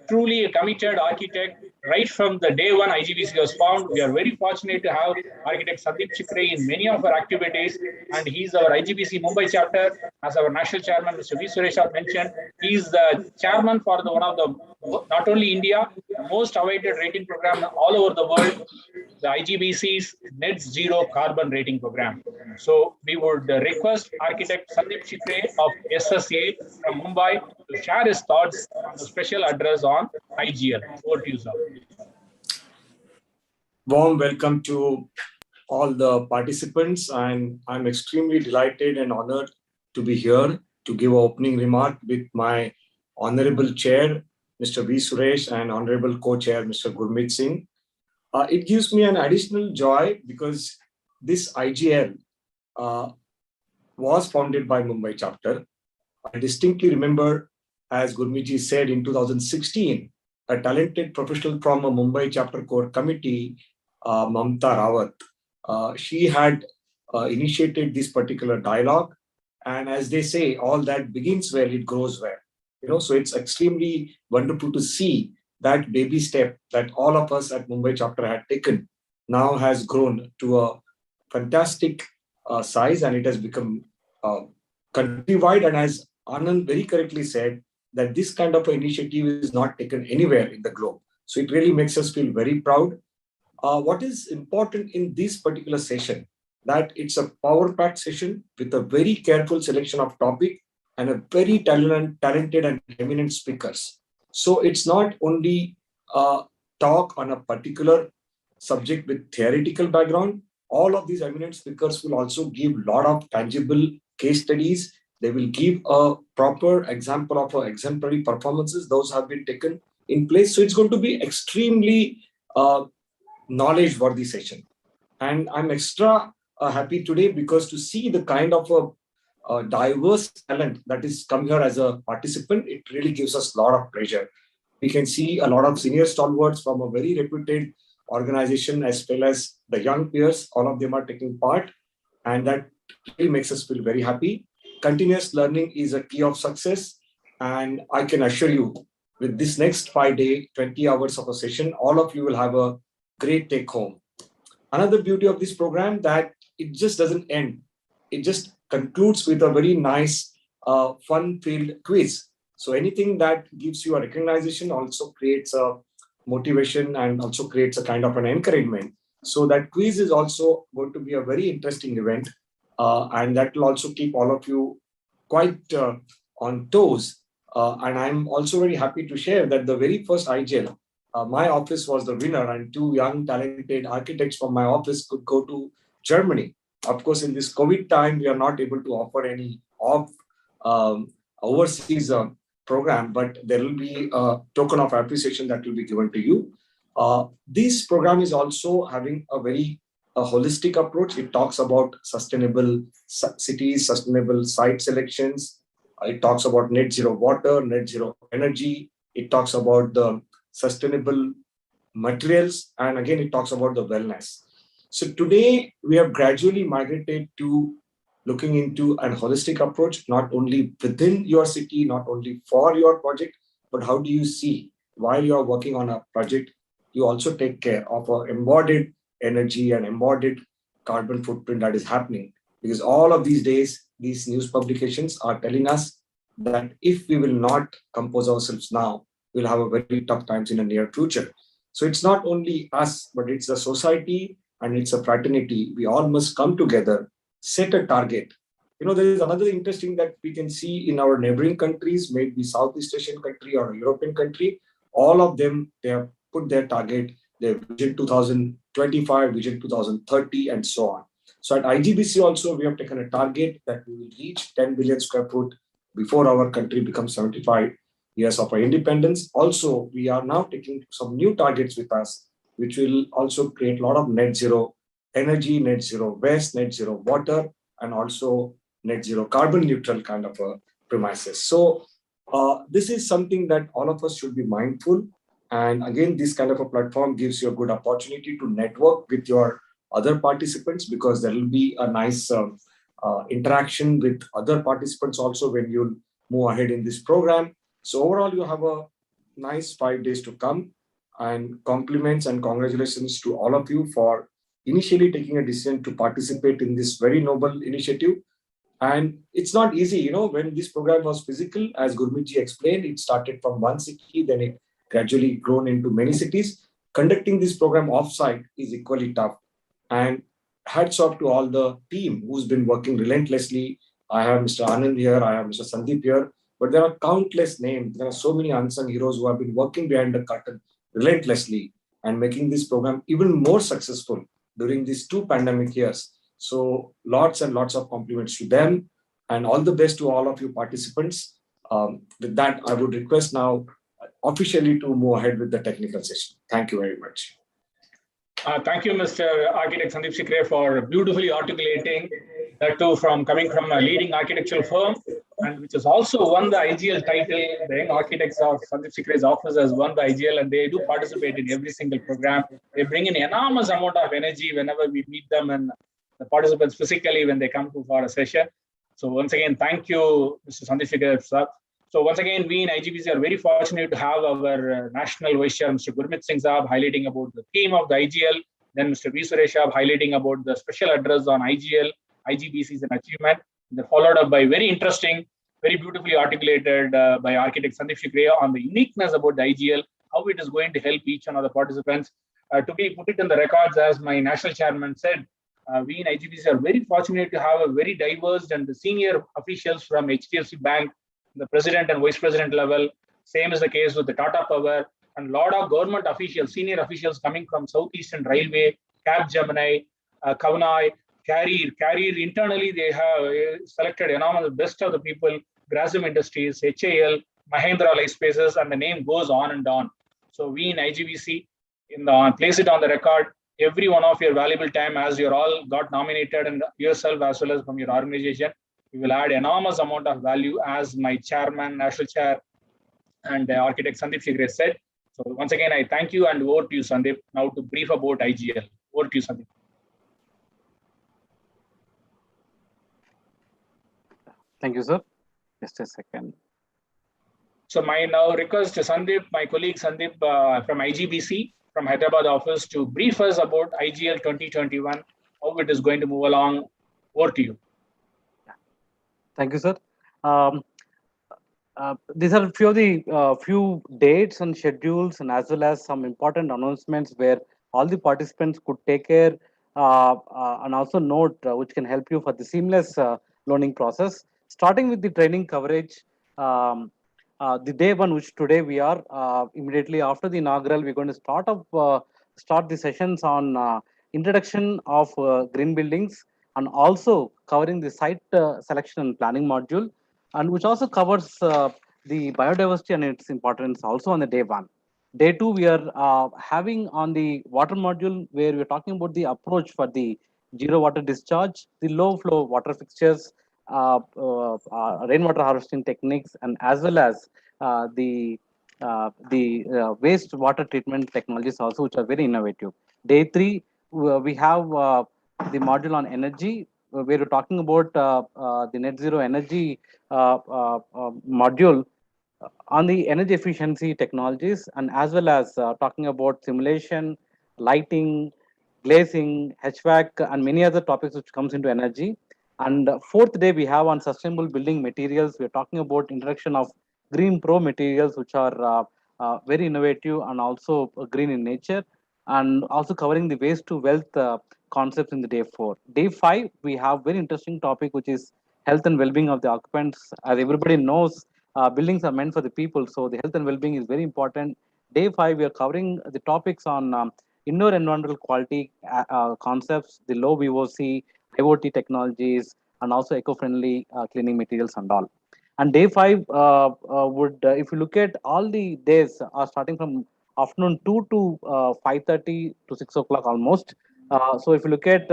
Speaker 8: truly a committed architect. Right from the day one IGBC was formed, we are very fortunate to have architect Sandeep Sikret in many of our activities, and he's our IGBC Mumbai chapter. As our national chairman, Mr. V. Suresha mentioned, he's the chairman for one of the, not only India, most awaited rating program all over the world, the IGBC's Net Zero Carbon Rating Program. So we would request architect Sandeep Sikret of SSA from Mumbai to share his thoughts on the special address on IGL. Over to you, sir.
Speaker 13: Warm welcome to all the participants, and I'm extremely delighted and honored to be here to give an opening remark with my honorable chair, Mr. V. Suresh, and honorable co-chair, Mr. Gurmeet Singh. It gives me an additional joy because this IGL was founded by Mumbai chapter. I distinctly remember, as Gurmeet said, in 2016, a talented professional from a Mumbai chapter core committee, Mamta Rawat, she had initiated this particular dialogue. And as they say, all that begins well, it grows well. You know, so it's extremely wonderful to see that baby step that all of us at Mumbai chapter had taken now has grown to a fantastic size, and it has become countrywide. And as Anand very correctly said, that this kind of initiative is not taken anywhere in the globe. So it really makes us feel very proud. What is important in this particular session, that it's a power-packed session with a very careful selection of topic and a very talented and eminent speakers. So it's not only a talk on a particular subject with theoretical background. All of these eminent speakers will also give a lot of tangible case studies. They will give a proper example of exemplary performances. Those have been taken in place. So it's going to be extremely knowledge-worthy session. And I'm extra happy today because to see the kind of a diverse talent that is come here as a participant, it really gives us a lot of pleasure. We can see a lot of senior stalwarts from a very reputed organization, as well as the young peers. All of them are taking part, and that really makes us feel very happy. Continuous learning is a key of success, and I can assure you, with this next 5-day, 20 hours of a session, all of you will have a great take home. Another beauty of this program that it just doesn't end. It just concludes with a very nice, fun-filled quiz. So anything that gives you a recognition also creates a motivation and also creates a kind of an encouragement. So that quiz is also going to be a very interesting event, and that will also keep all of you quite on toes. And I'm also very happy to share that the very first IGL, my office was the winner, and two young talented architects from my office could go to Germany. Of course, in this COVID time, we are not able to offer any overseas program, but there will be a token of appreciation that will be given to you. This program is also having a very holistic approach. It talks about sustainable cities, sustainable site selections. It talks about net zero water, net zero energy. It talks about the sustainable materials. And again, it talks about the wellness. So today we have gradually migrated to looking into a holistic approach, not only within your city, not only for your project, but how do you see while you are working on a project, you also take care of our embodied energy and embodied carbon footprint that is happening. Because all of these days, these news publications are telling us that if we will not compose ourselves now, we'll have a very tough times in the near future. So it's not only us, but it's the society and it's a fraternity. We all must come together, set a target. There is another interesting that we can see in our neighboring countries, maybe Southeast Asian country or European country. All of them, they have put their target, their vision 2025, vision 2030, and so on. So at IGBC also, we have taken a target that we will reach 10 billion square foot before our country becomes 75 years of our independence. Also, we are now taking some new targets with us, which will also create a lot of net zero energy, net zero waste, net zero water, and also net zero carbon neutral kind of premises. So this is something that all of us should be mindful. And again, this kind of a platform gives you a good opportunity to network with your other participants, because there will be a nice interaction with other participants also when you move ahead in this program. So overall, you have a nice 5 days to come, and compliments and congratulations to all of you for initially taking a decision to participate in this very noble initiative. And it's not easy, when this program was physical, as Gurmeet explained, it started from one city, then it gradually grown into many cities. Conducting this program offsite is equally tough. And hats off to all the team who's been working relentlessly. I have Mr. Anand here, I have Mr. Sandeep here, but there are countless names. There are so many unsung heroes who have been working behind the curtain relentlessly and making this program even more successful during these 2 pandemic years. So lots and lots of compliments to them, and all the best to all of you participants. With that, I would request now officially to move ahead with the technical session. Thank you very much.
Speaker 8: Thank you, Mr. Architect Sandeep Sikret, for beautifully articulating that too, coming from a leading architectural firm, and which has also won the IGL title. The young architects of Sandeep Sikret's office has won the IGL, and they do participate in every single program. They bring in enormous amount of energy whenever we meet them and the participants physically when they come for a session. So once again, thank you, Mr. Sandeep Sikret, sir. So once again, we in IGBC are very fortunate to have our National Vice Chair, Mr. Gurmeet Singh Saab, highlighting about the theme of the IGL. Then Mr. V. Suresh Saab highlighting about the special address on IGL, IGBC's an achievement. They're followed up by very interesting, very beautifully articulated by Architect Sandeep Sikret on the uniqueness about the IGL, how it is going to help each one of the participants. To be put it in the records, as my national chairman said, we in IGBC are very fortunate to have a very diverse and senior officials from HDFC Bank, the president and vice president level. Same is the case with the Tata Power, and a lot of government officials, senior officials coming from Southeastern Railway, Capgemini, Kavanai, Carrier. Internally, they have selected enormous best of the people, Grasim Industries, HAL, Mahindra Life Spaces, and the name goes on and on. So we in IGBC, place it on the record, every one of your valuable time, as you're all got nominated, and yourself as well as from your organization, we will add enormous amount of value, as my chairman, national chair, and Architect Sandeep Sikret said. So once again, I thank you, and over to you, Sandeep, now to brief about IGL. Over to you, Sandeep.
Speaker 10: Thank you, sir. Just a second.
Speaker 8: So my now request to Sandeep, my colleague Sandeep from IGBC, from Hyderabad office, to brief us about IGL 2021, how it is going to move along. Over to you.
Speaker 10: Thank you, sir. these are few of the few dates and schedules, and as well as some important announcements where all the participants could take care and also note which can help you for the seamless learning process. Starting with the training coverage, the day one, which today we are immediately after the inaugural, we're going to start the sessions on introduction of green buildings and also covering the site selection and planning module, and which also covers the biodiversity and its importance also on the day one. Day two, we are having on the water module where we're talking about the approach for the zero water discharge, the low flow water fixtures, rainwater harvesting techniques, and as well as the waste water treatment technologies also, which are very innovative. Day three, we have the module on energy, where we're talking about the net zero energy module on the energy efficiency technologies, and as well as talking about simulation, lighting, glazing, HVAC, and many other topics which comes into energy. And fourth day, we have on sustainable building materials. We're talking about introduction of green pro materials, which are very innovative and also green in nature, and also covering the waste to wealth concepts in the day four. Day five, we have very interesting topic, which is health and well-being of the occupants. As everybody knows, buildings are meant for the people, so the health and well-being is very important. Day five, we are covering the topics on indoor environmental quality concepts, the low VOC, IoT technologies, and also eco-friendly cleaning materials and all. And day five if you look at all the days, are starting from afternoon 2 to 5:30 to 6 o'clock almost. So if you look at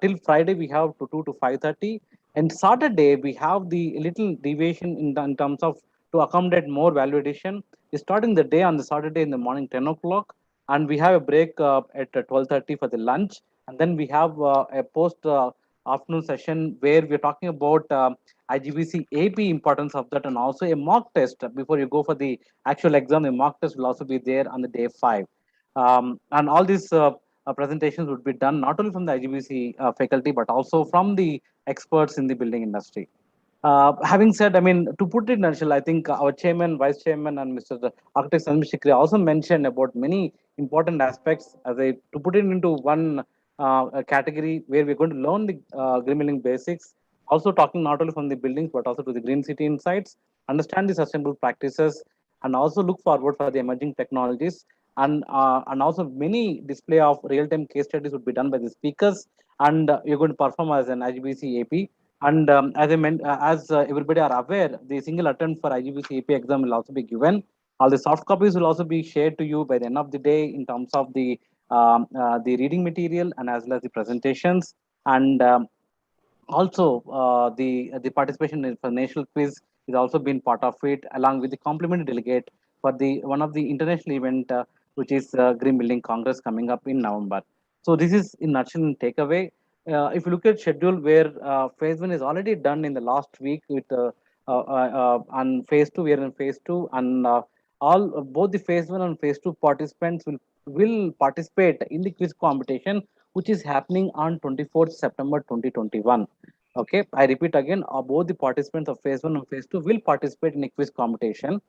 Speaker 10: till Friday, we have to 2 to 5:30, and Saturday we have the little deviation in terms of to accommodate more value addition. We're starting the day on the Saturday in the morning 10 o'clock, and we have a break at 12:30 for the lunch, and then we have a post afternoon session where we're talking about IGBC AP importance of that, and also a mock test before you go for the actual exam. A mock test will also be there on the day five, and all these presentations would be done not only from the IGBC faculty but also from the experts in the building industry. Having said, I mean, to put it in a nutshell, I think our chairman, vice chairman, and Mr. Architect Sandeep Sikret also mentioned about many important aspects. To put it into one category where we're going to learn the green building basics, also talking not only from the buildings but also to the green city insights, understand the sustainable practices, and also look forward for the emerging technologies. And also many display of real-time case studies would be done by the speakers, and you're going to perform as an IGBC AP. And as everybody are aware, the single attempt for IGBC AP exam will also be given. All the soft copies will also be shared to you by the end of the day in terms of the reading material and as well as the presentations. And also the participation in the national quiz is also been part of it, along with the complimentary delegate for the one of the international event, which is Green Building Congress coming up in November. So this is in nutshell and takeaway. If you look at schedule, where phase one is already done in the last week with on phase two, we are in phase two, and all both the phase one and phase two participants will participate in the quiz competition, which is happening on 24th September 2021. Okay, I repeat again, both the participants of phase one and phase two will participate in a quiz competition,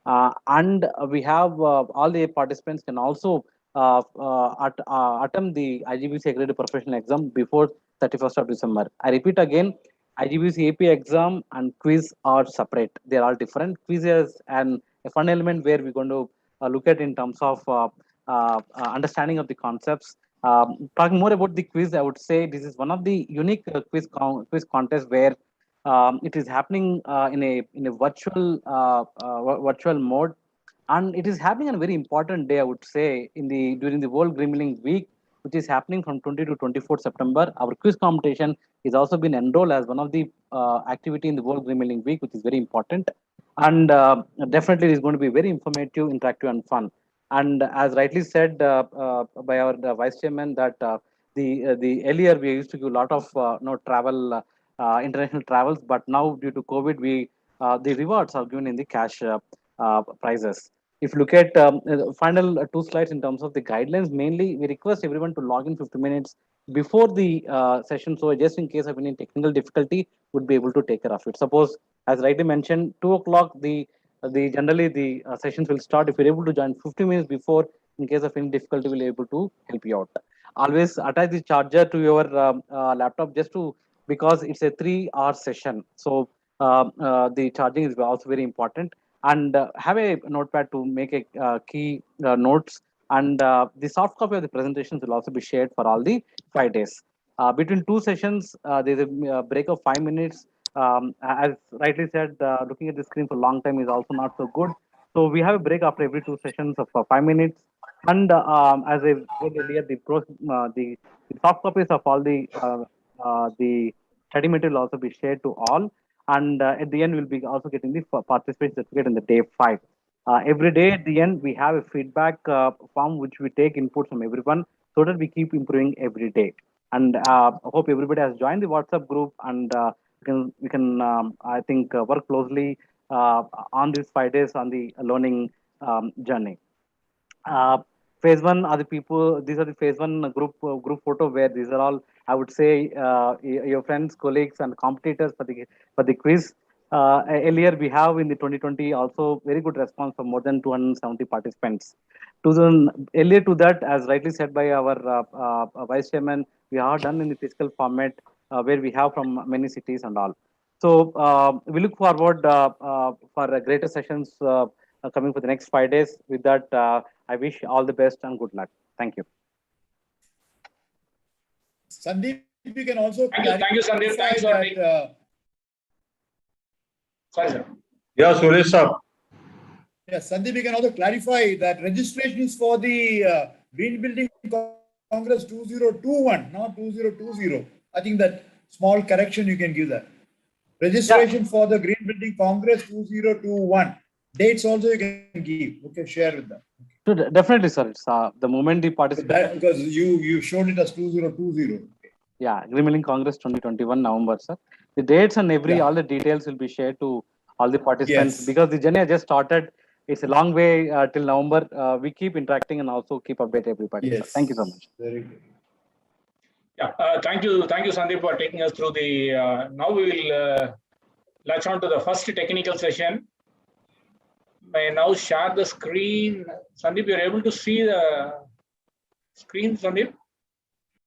Speaker 10: and we have all the participants can also attempt the IGBC accredited professional exam before 31st of December. I repeat again, IGBC AP exam and quiz are separate. They are all different. Quiz is a fun element where we're going to look at in terms of understanding of the concepts. Talking more about the quiz, I would say this is one of the unique quiz contests where it is happening in a virtual mode, and it is happening on a very important day, I would say, in the during the World Green Building Week, which is happening from 20 to 24 September. Our quiz competition is also been enrolled as one of the activity in the World Green Building Week, which is very important, and definitely it is going to be very informative, interactive, and fun. And as rightly said by our vice chairman, that the earlier we used to give a lot of travel, international travels, but now due to COVID, we the rewards are given in the cash prizes. If you look at final two slides in terms of the guidelines, mainly we request everyone to log in 50 minutes before the session, so just in case of any technical difficulty, would be able to take care of it. Suppose, as rightly mentioned, 2 o'clock, the generally the sessions will start. If you're able to join 50 minutes before, in case of any difficulty, we'll be able to help you out. Always attach the charger to your laptop, just to, because it's a 3-hour session. So the charging is also very important. And have a notepad to make a key notes. And the soft copy of the presentations will also be shared for all the 5 days. Between two sessions, there's a break of 5 minutes. As rightly said, looking at the screen for a long time is also not so good. So we have a break after every 2 sessions of 5 minutes. And as I said earlier, the soft copies of all the study material will also be shared to all. And at the end, we'll be also getting the participation certificate in the day 5. Every day at the end, we have a feedback form which we take input from everyone, so that we keep improving every day. And I hope everybody has joined the WhatsApp group, and we can I think work closely on these 5 days on the learning journey. Uh, phase one are the people. These are the phase one group photo, where these are all, I would say, your friends, colleagues, and competitors for the quiz. Earlier we have in the 2020 also very good response from more than 270 participants. Earlier to that, as rightly said by our vice chairman, we are done in the physical format, where we have from many cities and all. So we look forward for greater sessions coming for the next 5 days. With that, I wish all the best and good luck. Thank you.
Speaker 12: Sandeep, you can also
Speaker 8: Thank you, Sandeep. Thanks,
Speaker 12: that,
Speaker 8: sorry, sir.
Speaker 11: Yeah, Suresh sir.
Speaker 12: yes, Sandeep, you can also clarify that registration is for the Green Building Congress 2021, not 2020. I think that small correction you can give that. Registration for the Green Building Congress 2021. Dates also you can give. Okay, share with them.
Speaker 10: So definitely, sir. It's the moment the participant.
Speaker 12: Because you showed it as 2020.
Speaker 10: Yeah, Green Building Congress 2021 November, sir. The dates and all the details will be shared to all the participants,
Speaker 12: Yes.
Speaker 10: because the journey has just started. It's a long way till November. We keep interacting and also keep update everybody.
Speaker 12: Yes.
Speaker 10: Thank you so much.
Speaker 12: Very good.
Speaker 8: Yeah, thank you, Sandeep, for taking us through the. Now we will latch on to the first technical session. May I now share the screen. Sandeep, you're able to see the screen, Sandeep?